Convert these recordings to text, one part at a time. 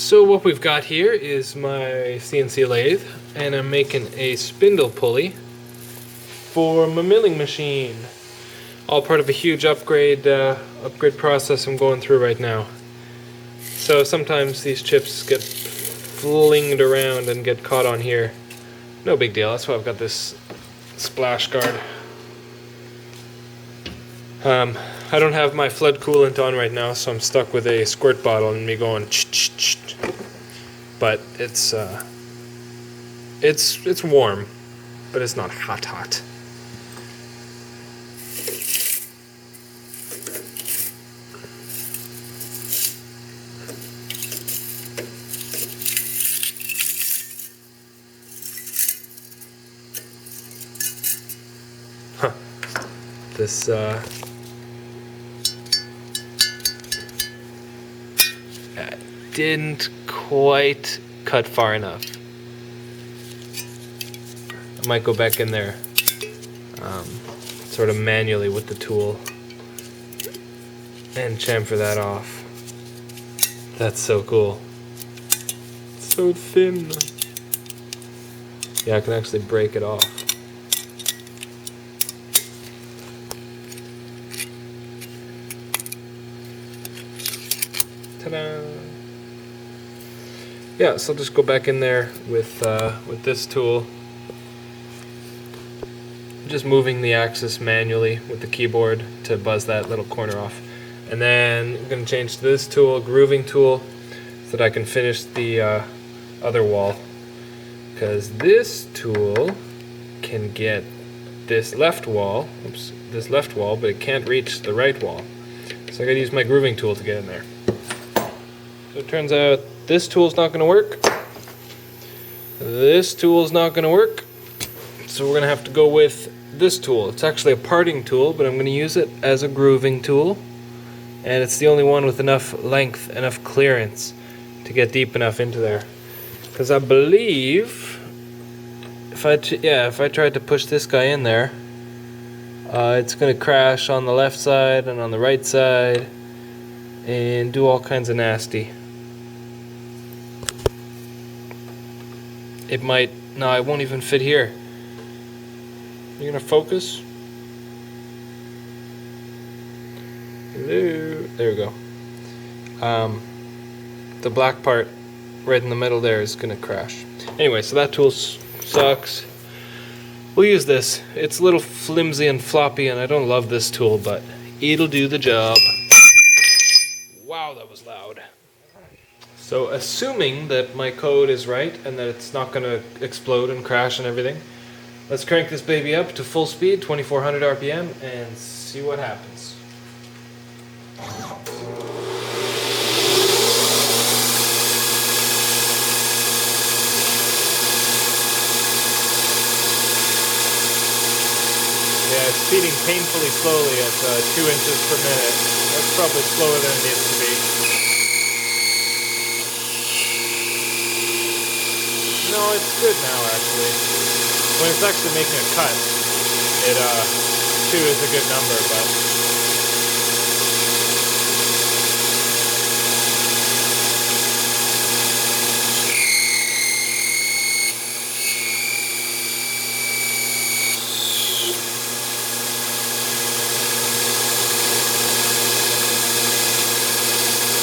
So what we've got here is my CNC lathe, and I'm making a spindle pulley for my milling machine. All part of a huge upgrade process I'm going through right now. So sometimes these chips get flinged around and get caught on here. No big deal, that's why I've got this splash guard. I don't have my flood coolant on right now, so I'm stuck with a squirt bottle and me going ch-ch-ch. But it's warm, but it's not hot. Huh. This didn't quite cut far enough. I might go back in there sort of manually with the tool and chamfer that off. That's so cool. So thin. Yeah, I can actually break it off. Ta-da! Yeah, so I'll just go back in there with this tool. Just moving the axis manually with the keyboard to buzz that little corner off. And then I'm going to change to this tool, grooving tool, so that I can finish the other wall. Because this tool can get this left wall, but it can't reach the right wall. So I got to use my grooving tool to get in there. So it turns out this tool's not going to work. This tool's not going to work. So we're going to have to go with this tool. It's actually a parting tool, but I'm going to use it as a grooving tool. And it's the only one with enough length, enough clearance to get deep enough into there. Because I believe if I tried to push this guy in there, it's going to crash on the left side and on the right side and do all kinds of nasty. It might, no, it won't even fit here. You're gonna focus? Hello, there we go. The black part right in the middle there is gonna crash. Anyway, so that tool sucks. We'll use this. It's a little flimsy and floppy, and I don't love this tool, but it'll do the job. Wow, that was loud. So assuming that my code is right and that it's not going to explode and crash and everything, let's crank this baby up to full speed, 2400 RPM, and see what happens. Yeah, it's speeding painfully slowly at 2 inches per minute. That's probably slower than it needs to be. No, it's good now, actually. When it's actually making a cut, it 2 is a good number, but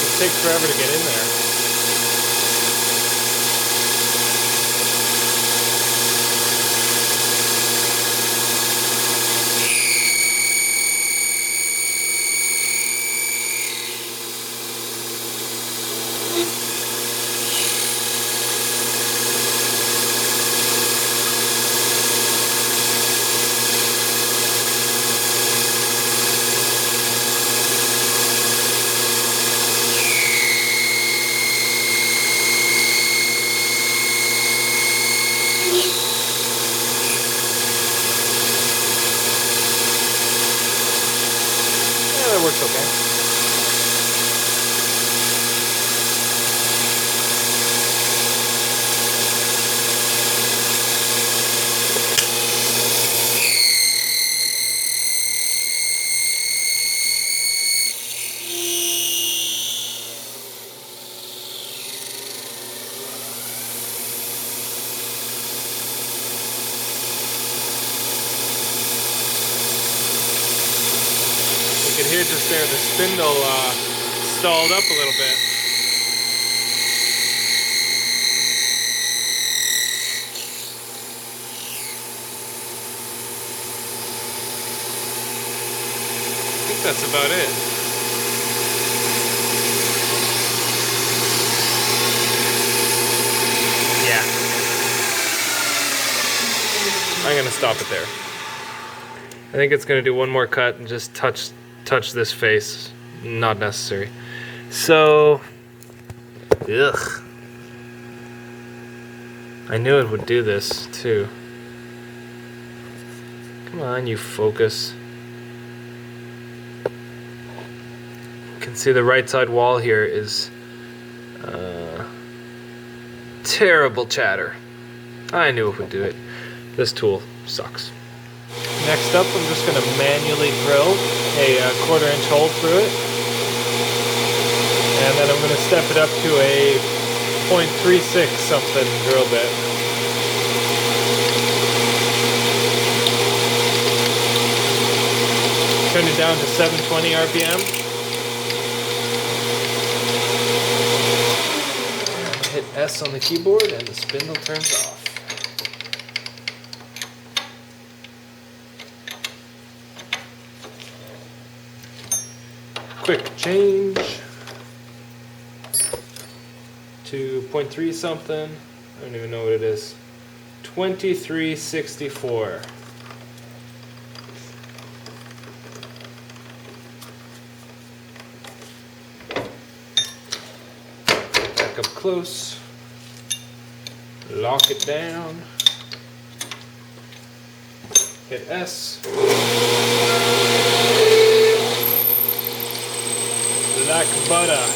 it takes forever to get in there. That works okay. could hear just there the spindle stalled up a little bit. I think that's about it. Yeah. I'm gonna stop it there. I think it's gonna do one more cut and just touch this face. Not necessary. So, ugh. I knew it would do this too. Come on, you focus. You can see the right side wall here is terrible chatter. I knew it would do it. This tool sucks. Next up, I'm just going to manually drill a 1/4 inch hole through it. And then I'm going to step it up to a 0.36 something drill bit. Turn it down to 720 RPM. Hit S on the keyboard and the spindle turns off. Quick change to 0.3 something. I don't even know what it is. 2364. Back up close. Lock it down. Hit S. Like butter.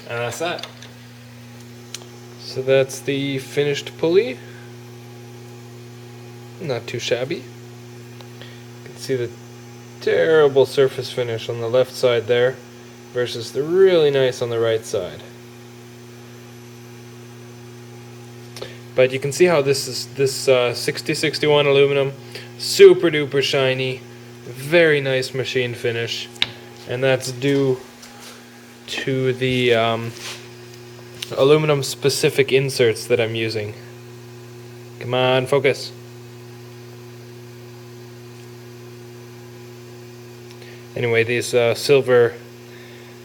And that's that. So that's the finished pulley. Not too shabby. You can see the terrible surface finish on the left side there versus the really nice on the right side. But you can see how this 6061 aluminum, super duper shiny, very nice machine finish, and that's due to the aluminum specific inserts that I'm using. Come on, focus. Anyway, these silver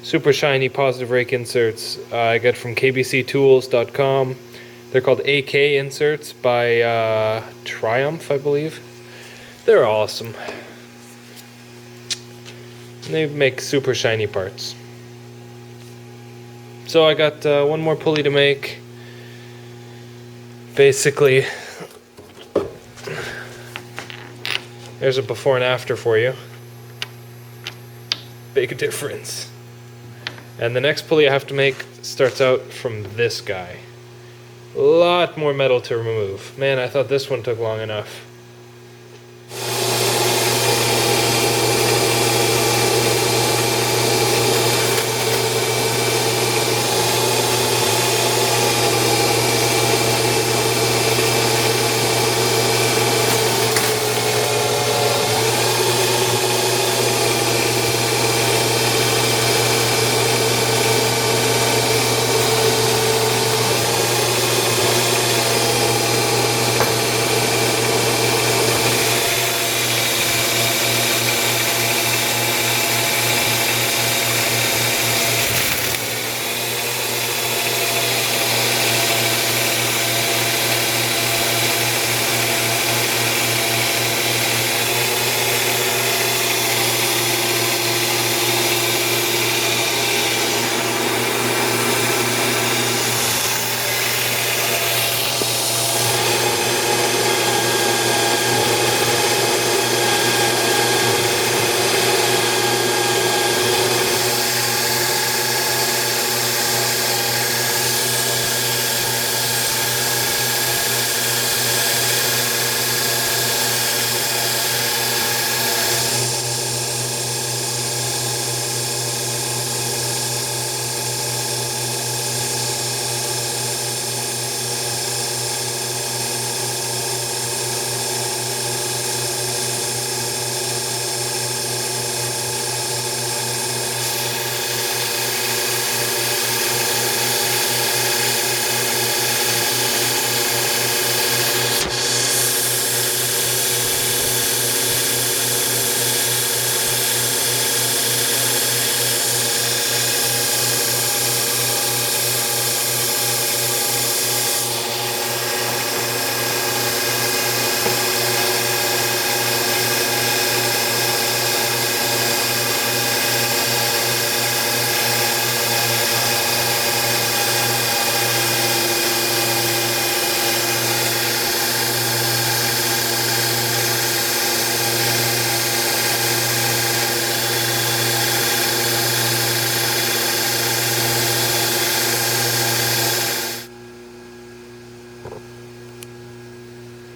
super shiny positive rake inserts I got from kbctools.com. They're called AK inserts by Triumph, I believe. They're awesome. And they make super shiny parts. So I got one more pulley to make. Basically, there's a before and after for you. Big difference. And the next pulley I have to make starts out from this guy. A lot more metal to remove. Man, I thought this one took long enough.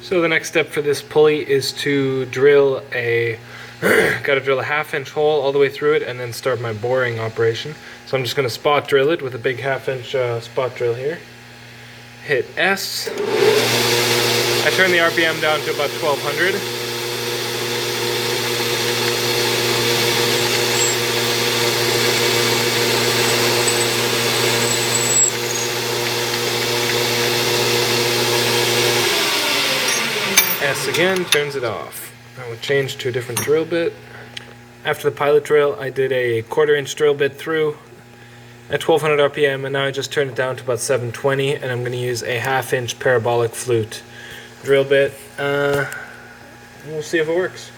So the next step for this pulley is to drill a gotta drill a 1/2-inch hole all the way through it and then start my boring operation. So I'm just going to spot drill it with a big 1/2-inch spot drill here. Hit S. I turn the RPM down to about 1200. S again, turns it off. I will change to a different drill bit. After the pilot drill, I did a 1/4-inch drill bit through at 1200 RPM, and now I just turned it down to about 720, and I'm going to use a 1/2-inch parabolic flute drill bit. We'll see if it works.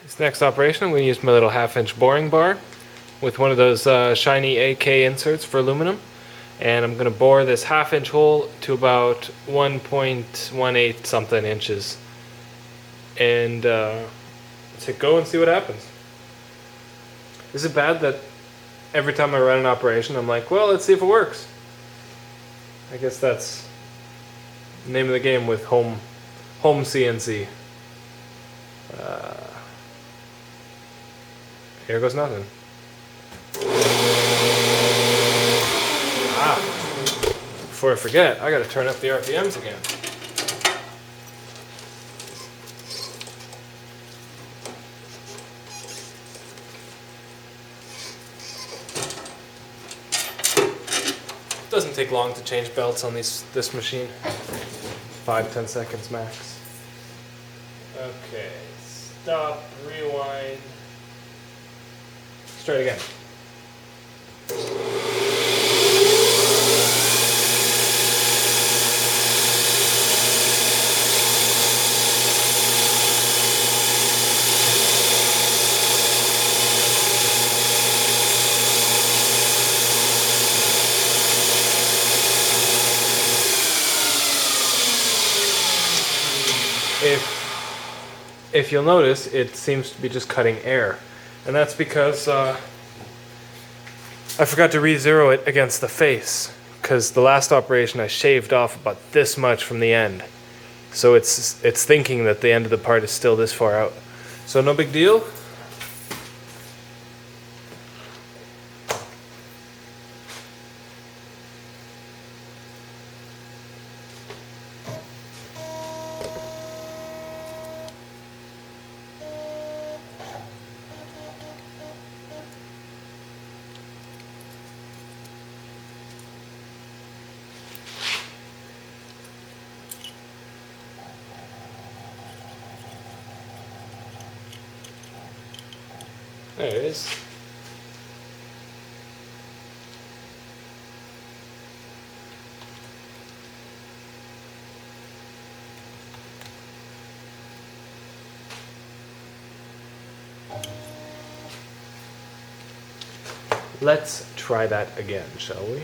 This next operation, I'm going to use my little 1/2-inch boring bar with one of those shiny AK inserts for aluminum, and I'm going to bore this 1/2-inch hole to about 1.18 something inches, and let's hit go and see what happens. Is it bad that every time I run an operation I'm like, well, let's see if it works? I guess that's the name of the game with home CNC. Here goes nothing. Before I forget, I gotta turn up the RPMs again. Doesn't take long to change belts on this machine. 5-10 seconds max. Okay, stop, rewind. Let's try it again. If you'll notice, it seems to be just cutting air, and that's because I forgot to re-zero it against the face, because the last operation I shaved off about this much from the end, so it's thinking that the end of the part is still this far out. So no big deal. There it is. Let's try that again, shall we?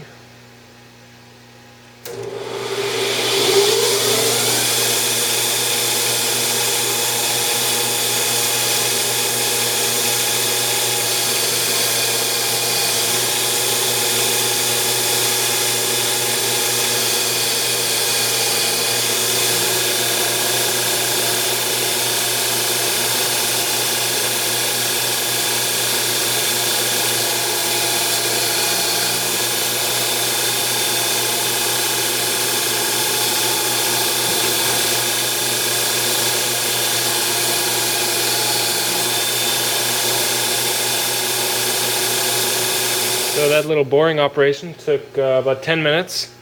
So that little boring operation took about 10 minutes.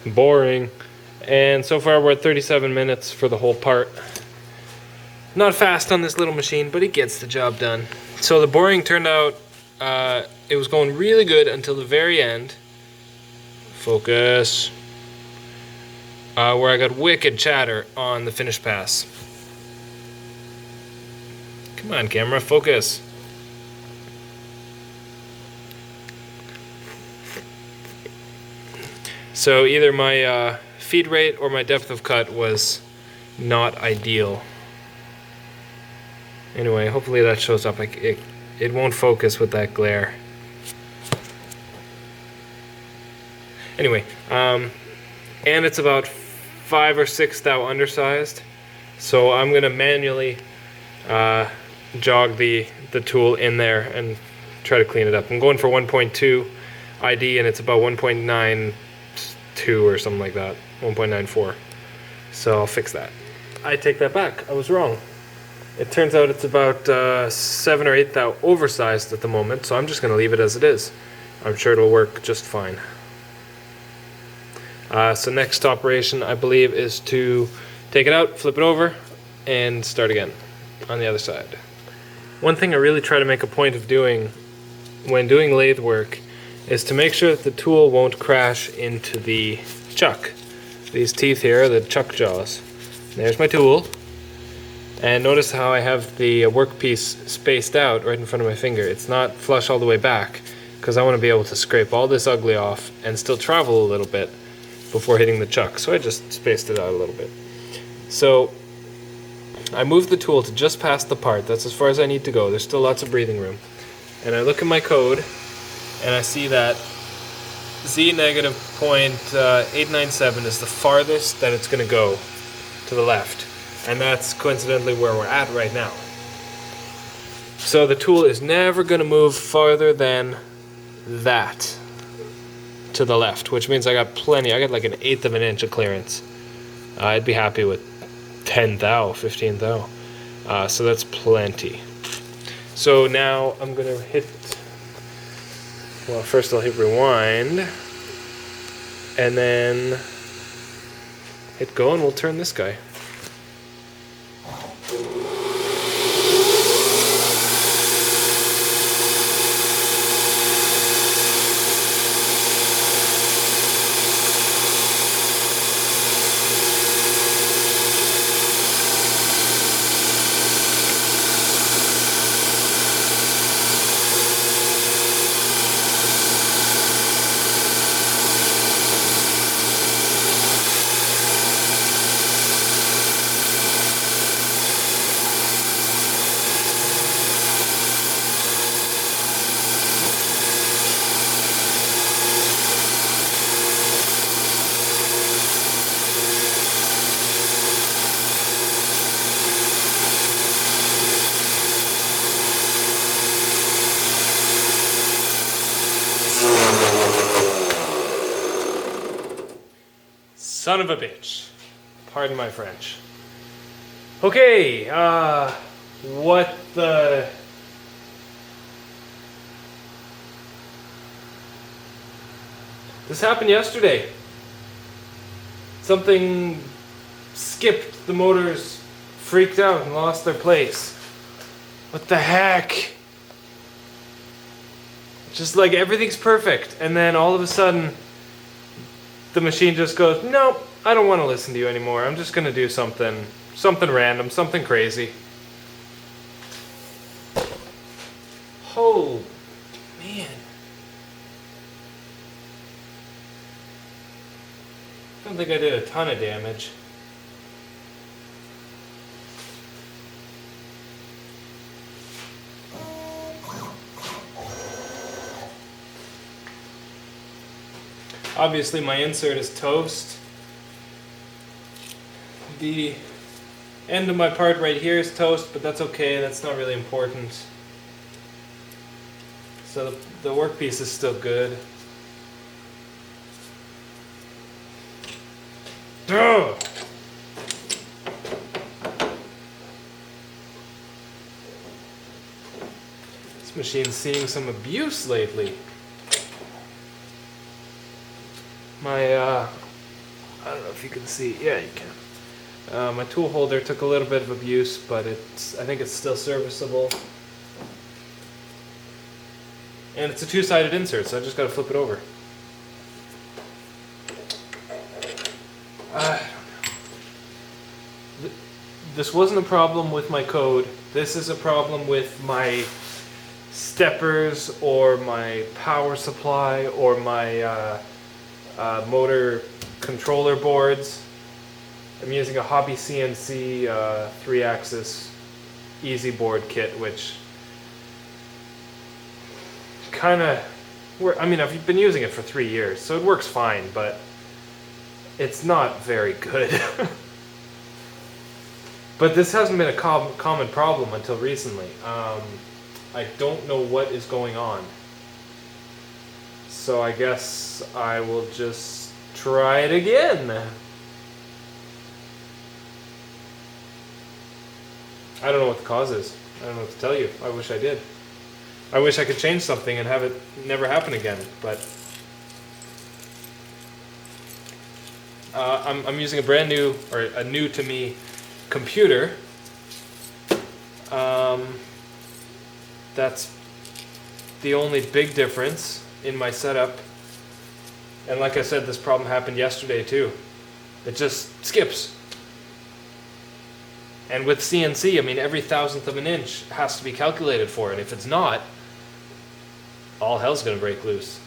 Boring. And so far we're at 37 minutes for the whole part. Not fast on this little machine, but it gets the job done. So the boring turned out, it was going really good until the very end. Focus. Where I got wicked chatter on the finish pass. Come on, camera, focus. So either my feed rate or my depth of cut was not ideal. Anyway, hopefully that shows up. It won't focus with that glare. Anyway, and it's about 5 or 6 thou undersized, so I'm gonna manually jog the tool in there and try to clean it up. I'm going for 1.2 ID, and it's about 1.92 or something like that, 1.94. So I'll fix that. I take that back. I was wrong. It turns out it's about 7 or 8 thou oversized at the moment, so I'm just gonna leave it as it is. I'm sure it'll work just fine. So next operation, I believe, is to take it out, flip it over, and start again on the other side. One thing I really try to make a point of doing when doing lathe work is to make sure that the tool won't crash into the chuck. These teeth here are the chuck jaws. There's my tool. And notice how I have the workpiece spaced out right in front of my finger. It's not flush all the way back because I want to be able to scrape all this ugly off and still travel a little bit before hitting the chuck. So I just spaced it out a little bit. So I moved the tool to just past the part. That's as far as I need to go. There's still lots of breathing room. And I look at my code and I see that Z negative 0.897 is the farthest that it's going to go to the left. And that's coincidentally where we're at right now. So the tool is never going to move farther than that to the left, which means I got plenty. I got like 1/8 of an inch of clearance. I'd be happy with 10 thou, 15 thou. So that's plenty. So now I'm going to hit, well, first I'll hit rewind, and then hit go, and we'll turn this guy. Son of a bitch. Pardon my French. Okay, what the... This happened yesterday. Something skipped, the motors freaked out and lost their place. What the heck? Just like everything's perfect, and then all of a sudden the machine just goes, nope, I don't want to listen to you anymore. I'm just gonna do something random, something crazy. Oh, man. I don't think I did a ton of damage. Obviously my insert is toast. The end of my part right here is toast, but that's okay, that's not really important. So the workpiece is still good. Ugh. This machine's seeing some abuse lately. My, I don't know if you can see, yeah you can. My tool holder took a little bit of abuse, but I think it's still serviceable. And it's a two-sided insert, so I just gotta flip it over. I don't know. This wasn't a problem with my code. This is a problem with my steppers or my power supply or my motor controller boards. I'm using a Hobby CNC 3-axis easy board kit, which kind of, I mean, I've been using it for 3 years, so it works fine, but it's not very good. But this hasn't been a common problem until recently. I don't know what is going on. So I guess I will just try it again. I don't know what the cause is. I don't know what to tell you. I wish I did. I wish I could change something and have it never happen again, but I'm using a brand new, or a new to me, computer. That's the only big difference in my setup. And like I said, this problem happened yesterday too. It just skips. And with CNC, I mean, every thousandth of an inch has to be calculated for, and if it's not, all hell's gonna break loose.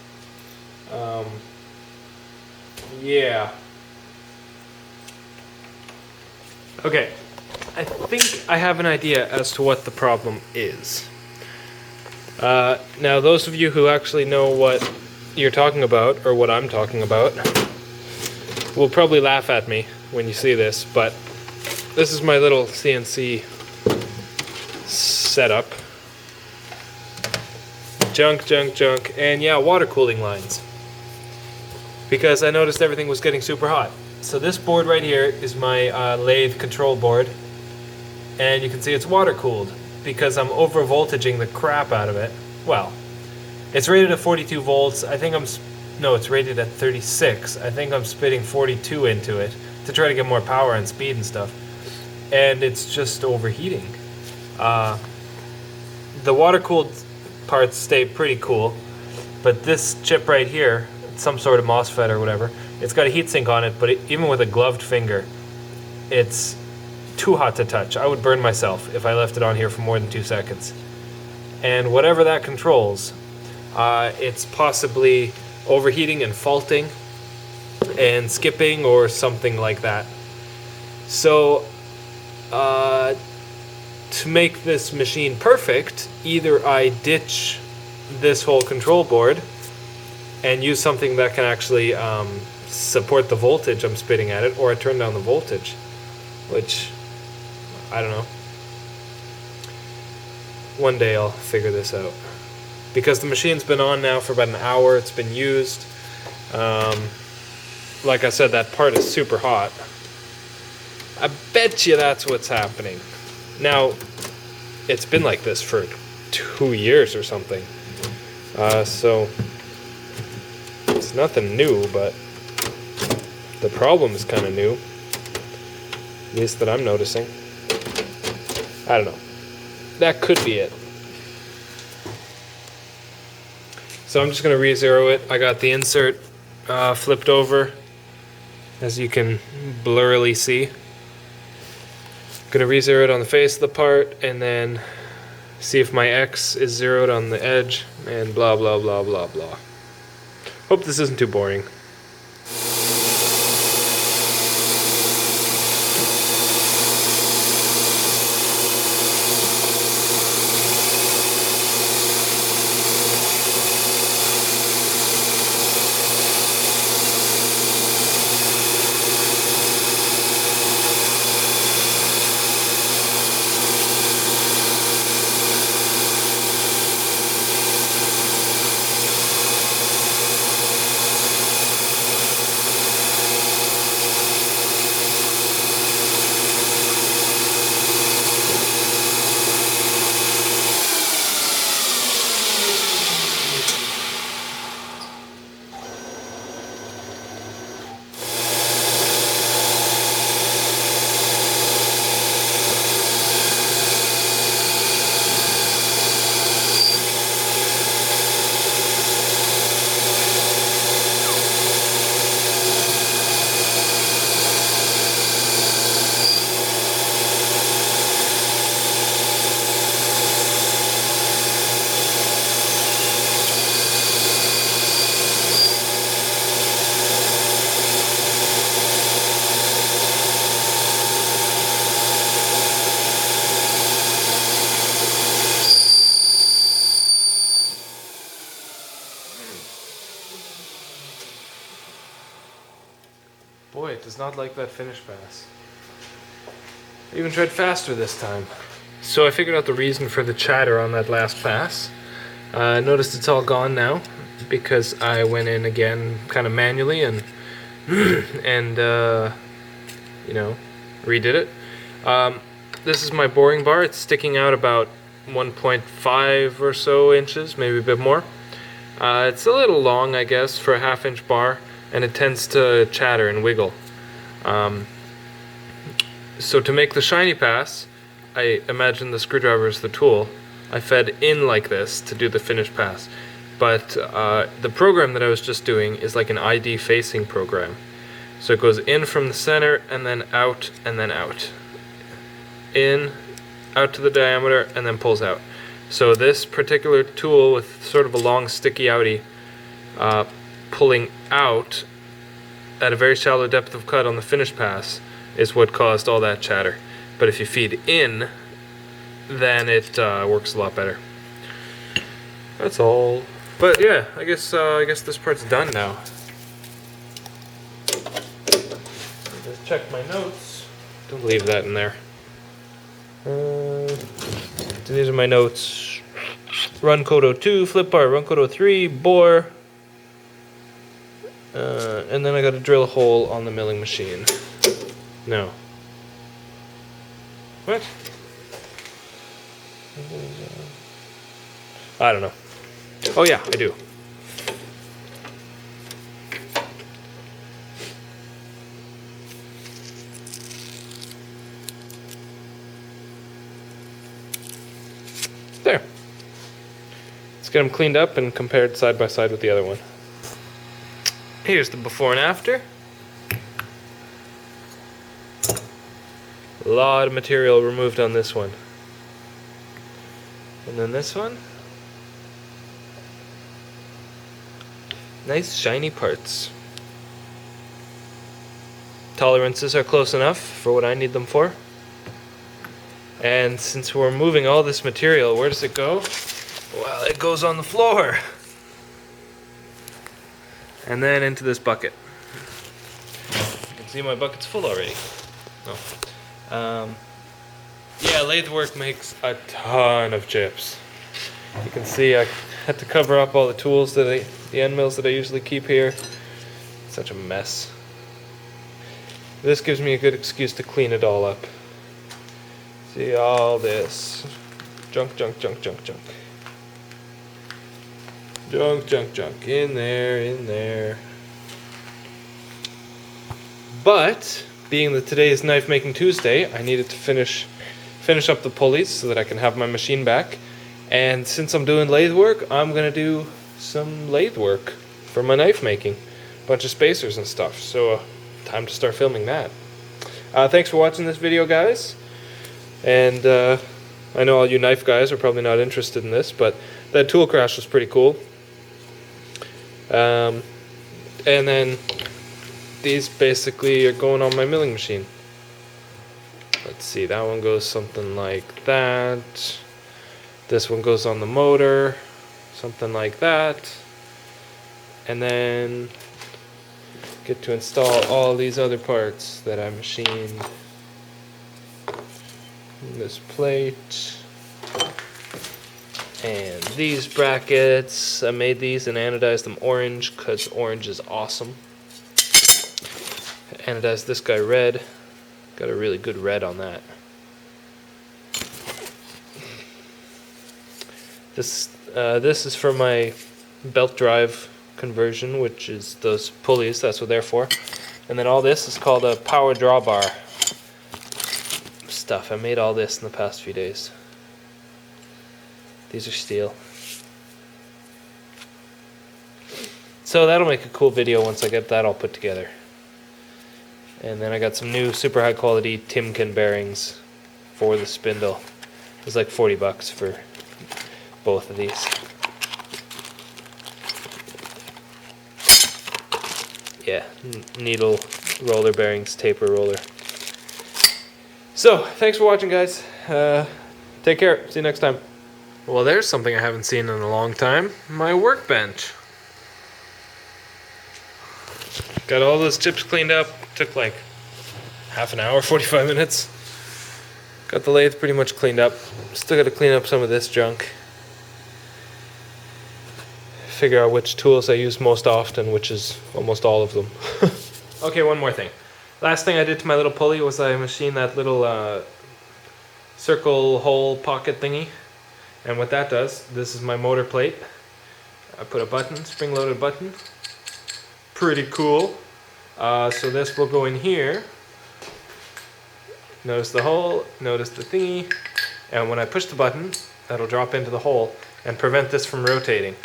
Yeah. Okay, I think I have an idea as to what the problem is. Now, those of you who actually know what you're talking about, or what I'm talking about, will probably laugh at me when you see this, but this is my little CNC setup. Junk, and yeah, water cooling lines. Because I noticed everything was getting super hot. So this board right here is my lathe control board, and you can see it's water cooled because I'm over voltaging the crap out of it. Well, it's rated at 42 volts. I think no, it's rated at 36. I think I'm spitting 42 into it to try to get more power and speed and stuff. And it's just overheating. The water cooled parts stay pretty cool, but this chip right here, some sort of MOSFET or whatever, it's got a heatsink on it, but even with a gloved finger, it's too hot to touch. I would burn myself if I left it on here for more than 2 seconds. And whatever that controls, it's possibly overheating and faulting and skipping or something like that. So to make this machine perfect, either I ditch this whole control board and use something that can actually support the voltage I'm spitting at it, or I turn down the voltage, which, I don't know. One day I'll figure this out. Because the machine's been on now for about an hour, it's been used. Like I said, that part is super hot. I bet you that's what's happening. Now, it's been like this for 2 years or something. So, it's nothing new, but the problem is kind of new. At least that I'm noticing. I don't know. That could be it. So I'm just going to re-zero it. I got the insert flipped over, as you can blurrily see. Going to re-zero it on the face of the part, and then see if my X is zeroed on the edge, and blah blah blah blah blah. Hope this isn't too boring. boy, it does not like that finish pass. I even tried faster this time. So I figured out the reason for the chatter on that last pass. I noticed it's all gone now because I went in again kind of manually and and you know, redid it. This is my boring bar. It's sticking out about 1.5 or so inches, maybe a bit more. It's a little long, I guess, for a 1/2 inch bar, and it tends to chatter and wiggle. So to make the shiny pass, I imagine the screwdriver is the tool. I fed in like this to do the finish pass. But the program that I was just doing is like an ID facing program. So it goes in from the center and then out and then out. In, out to the diameter, and then pulls out. So this particular tool with sort of a long sticky outie pulling out at a very shallow depth of cut on the finish pass is what caused all that chatter. But if you feed in, then it works a lot better. That's all. But yeah, I guess this part's done now. Just check my notes. Don't leave that in there. So these are my notes. Run code 02, flip bar, run code 03, bore. And then I got to drill a hole on the milling machine. No. What? I don't know. Oh yeah, I do. There. Let's get them cleaned up and compared side by side with the other one. Here's the before and after. A lot of material removed on this one. And then this one. Nice shiny parts. Tolerances are close enough for what I need them for. And since we're moving all this material, where does it go? Well, it goes on the floor. And then into this bucket. You can see my bucket's full already. Oh. Yeah, lathe work makes a ton of chips. You can see I had to cover up all the tools the end mills that I usually keep here. Such a mess. This gives me a good excuse to clean it all up. See all this junk, junk, junk, junk, junk. Junk, junk, junk, in there. But, being that today is Knife Making Tuesday, I needed to finish up the pulleys so that I can have my machine back. And since I'm doing lathe work, I'm gonna do some lathe work for my knife making. Bunch of spacers and stuff, so time to start filming that. Thanks for watching this video, guys. And I know all you knife guys are probably not interested in this, but that tool crash was pretty cool. And then these basically are going on my milling machine. Let's see, that one goes something like that. This one goes on the motor, something like that. And then get to install all these other parts that I machined. This plate. And these brackets, I made these and anodized them orange because orange is awesome. Anodized this guy red. Got a really good red on that. This is for my belt drive conversion, which is those pulleys, that's what they're for. And then all this is called a power drawbar stuff. I made all this in the past few days. These are steel. So that'll make a cool video once I get that all put together. And then I got some new super high quality Timken bearings for the spindle. It was like 40 bucks for both of these. Yeah, needle roller bearings, taper roller. So, thanks for watching, guys. Take care. See you next time. Well, there's something I haven't seen in a long time. My workbench. Got all those chips cleaned up. Took like half an hour, 45 minutes. Got the lathe pretty much cleaned up. Still got to clean up some of this junk. Figure out which tools I use most often, which is almost all of them. Okay, one more thing. Last thing I did to my little pulley was I machined that little circle hole pocket thingy. And what that does, this is my motor plate. I put a button, spring-loaded button. Pretty cool. So this will go in here. Notice the hole, notice the thingy. And when I push the button, that'll drop into the hole and prevent this from rotating.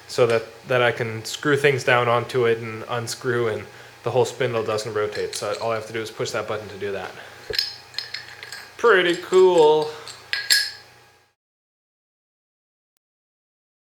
So that I can screw things down onto it and unscrew, and the whole spindle doesn't rotate. So all I have to do is push that button to do that. Pretty cool.